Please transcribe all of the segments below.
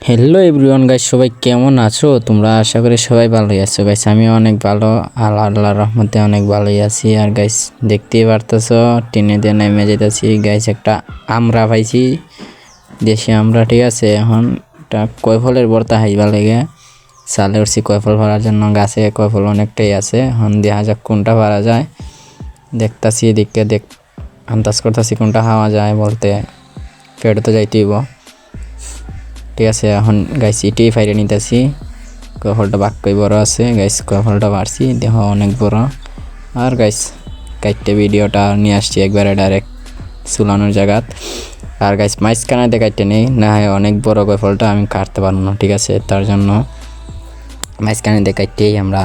Hello everyone guys, সবাই কেমন আছো তোমরা? আশা করি সবাই ভালোই আছো গাইস। আমি অনেক ভালো, আল্লাহর রহমতে অনেক ভালোই আছি। আর গাইস দেখতেই পারতেছো টিনে দিয়ে নেমে যেতেছি গাইস। একটা আমরা পাইছি, দেশি আমরা, ঠিক আছে। এখন একটা কয়ফলের ভর্তা হাইবা লেগে চালে উঠছি কয়ফল ভরার জন্য। গাছে কয়ফল অনেকটাই আছে, এখন দেখা যাক কোনটা পারা যায়। দেখতাছি এদিকে আন্দাজ করতেছি কোনটা খাওয়া যায়। বলতে পেটে তো যাইতেইব, ঠিক আছে। এখন গাইস এটাই ফাইরে নিতেছি। কয়ফলটা বাক্যই বড় আছে গাইস, কয়ফলটা পারছি দেহ অনেক বড়। আর গাইস কাইটে ভিডিওটা নিয়ে আসছি একবারে ডাইরেক্ট চুলানোর জায়গাত। আর গাইস মাঝখানে দেখাইতে নেই, না হয় অনেক বড় কয়ফলটা আমি কাটতে পারবো না, ঠিক আছে। তার জন্য মাঝখানে দেখাইতেই আমরা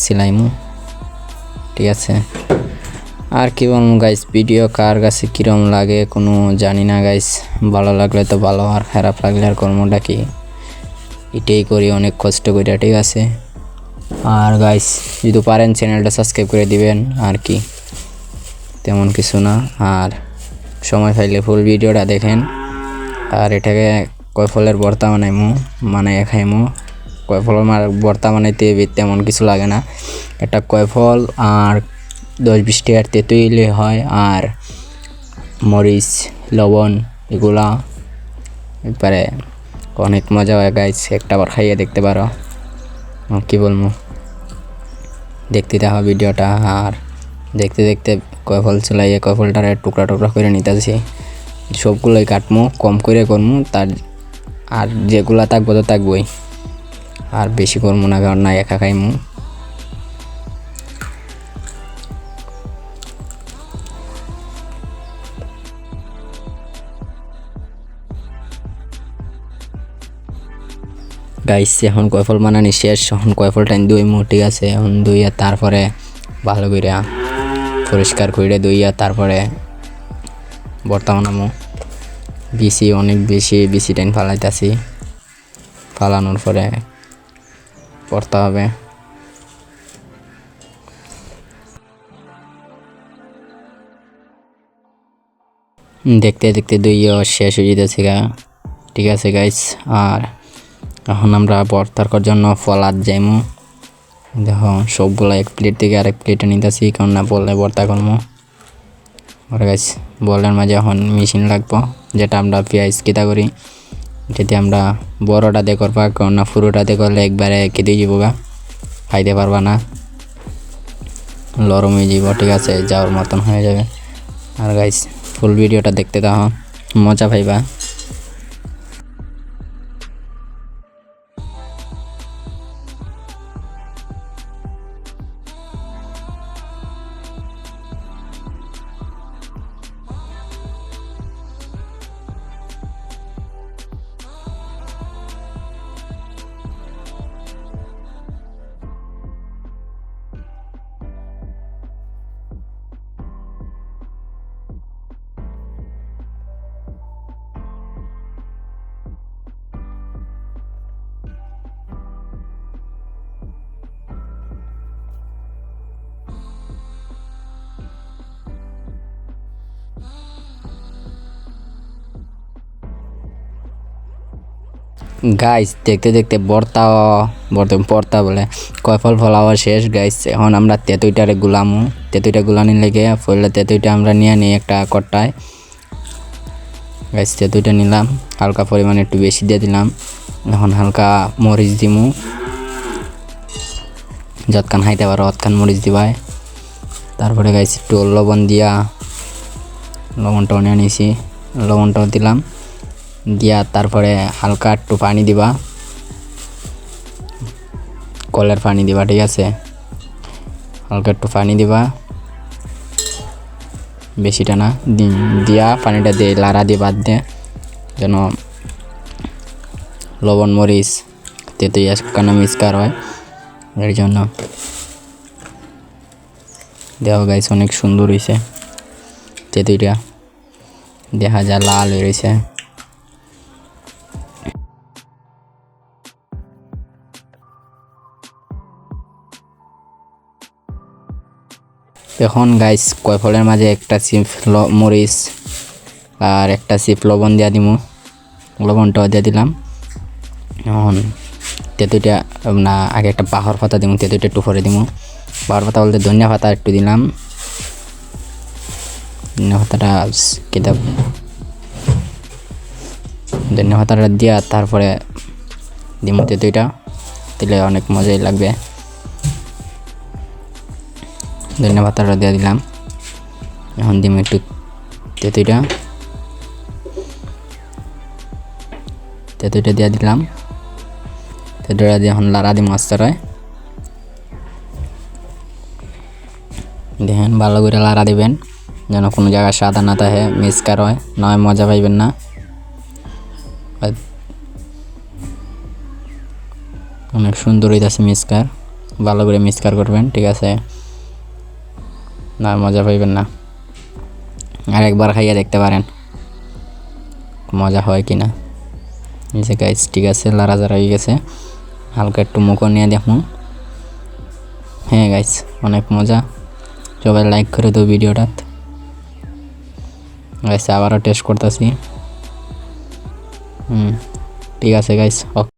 সিলাইমু, ঠিক আছে। আর কি বলবো গাইস, ভিডিও কার কাছে কীরকম লাগে কোনো জানি না গাইস। ভালো লাগলে তো ভালো, আর খারাপ লাগলে আর কর্মটা কি, এটাই করি অনেক কষ্ট করে, ঠিক আছে। আর গাইস যদি পারেন চ্যানেলটা সাবস্ক্রাইব করে দিবেন, আর কি তেমন কিছু না। আর সময় পাইলে ফুল ভিডিওটা দেখেন। আর এটাকে কয়ফলের ভর্তা বানাইমু, মানে খাইমু। কয়ফলের ভর্তা বানাইতে তেমন কিছু লাগে না, একটা কয়ফল আর 10-20 টাকার তেঁতুইলে হয়, আর মরিচ লবণ এগুলা একবারে অনেক মজা হয় গাইস। একটা বার খাইয়ে দেখতে পারো, কি বলবো। দেখতে দেখো ভিডিওটা। আর দেখতে দেখতে কয়ফল চলাইয়ে কয়ফলটারে টুকরা টুকরা করে নিতেছি। সবগুলোই কাটমু, কম করে করমু, তার আর যেগুলা থাকবো তো থাকবোই, আর বেশি করমু না, কারণ না একা খাইমু। গাইস এখন কয়ফল বানানি শেষ, এখন কয়ফলটা ধুইমু, ঠিক আছে। এখন ধুইয়া তারপরে ভালো করে পরিষ্কার করে ধুইয়া তারপরে ভর্তা বানামু। অনেক বেশি টাইম ফালাইতেছি, ফালানোর পরে ভর্তা হবে। দেখতে দেখতে ধুইয়া শেষ হয়ে যেতেছে গা, ঠিক আছে গাইস। আর এখন আমরা ভর্তার জন্য ফলাত যাইমু। দেখো সবগুলো এক প্লেট থেকে আরেক প্লেটে নিতেছি, কারণ না বললে ভর্তা করবো। আর গাইস বলের মাঝে এখন মেশিন লাগবো, যেটা আমরা পেঁয়াজ কেতা করি, যেতে আমরা বড়টা দিয়ে করবা, কারণ না পুরোটা দিয়ে করলে একবারে কেটে যাব গা, খাইতে পারবা না, লরম হয়ে যাব, ঠিক আছে, যাওয়ার মতন হয়ে যাবে। আর গাইস ফুল ভিডিওটা দেখতে দাও, মজা পাইবা। গাইস দেখতে দেখতে ভর্তা বলে কয়ফল ফলাওয়া শেষ গাইস। এখন আমরা তেঁতুইটারে গুলামু, তেঁতুইটা গুলানির লেগে ফলে তেঁতুইটা আমরা নিয়ে নিই একটা কট্টায়। গাইস তেঁতুইটা নিলাম, হালকা পরিমাণে একটু বেশি দিয়ে দিলাম। এখন হালকা মরিচ দিমু, যতখান খাইতে পারো অতখান মরিচ দিবাই। তারপরে গাইস একটু লবণ দিয়া, লবণটাও নিয়ে নিছি, লবণটাও দিলাম, দিয়া তারপরে হালকা একটু পানি দিবা, কলের পানি দিবা, ঠিক আছে। হালকা একটু পানি দিবা, বেশিটা না, দিয়া পানিটা দিয়ে লাড়া দিয়ে বাদ দিয়ে, যেন লবণ মরিচ তেঁতুই একখানা মিক্সকার হয়, এর জন্য। দেখো গাইস অনেক সুন্দর হয়েছে তেঁতুইটা, দেখা যায় লাল হয়ে রয়েছে। এখন গাইস কয়ফলের মাঝে একটা চিপ মরিচ আর একটা চিপ লবণ দিয়া দিমু, লবণটাও দিয়ে দিলাম। এখন তেঁতুলটা না আগে একটা বাহর পাতা দিব, তেঁতুলটা একটু পরে দিব। বাহর পাতা বলতে ধনিয়া পাতা একটু দিলাম, ধনিয়া পাতাটা কিতাব ধনিয়া পাতাটা দিয়া তারপরে দিব তেঁতুলটা, দিলে অনেক মজাই লাগবে। ধনিয়া পাতাটা দিয়ে দিলাম, এখন দিব একটু তেঁতুলটা দিয়ে দিলাম। তেঁতুলটা দিয়ে এখন লাড়া দিব আস্তে করে, দেখেন ভালো করে লাড়া দিবেন যেন কোনো জায়গায় সাদা না থাকে, মিক্সকার হয়, নয় মজা পাইবেন না। অনেক সুন্দর হইতাছে মিক্সকার, ভালো করে মিক্সকার করবেন, ঠিক আছে, না মজা পাইবেন না। আর একবার খাইয়া দেখতে পারেন মজা হয় কিনা। এই যে গাইস ঠিক আছে, লাড়া জাড়া হয়ে গেছে, হালকা একটু মুখও নিয়ে দেখুন। হ্যাঁ গাইস অনেক মজা, সবাই লাইক করে দাও ভিডিওটা। গাইস আবারও টেস্ট করতেছি। ঠিক আছে গাইস।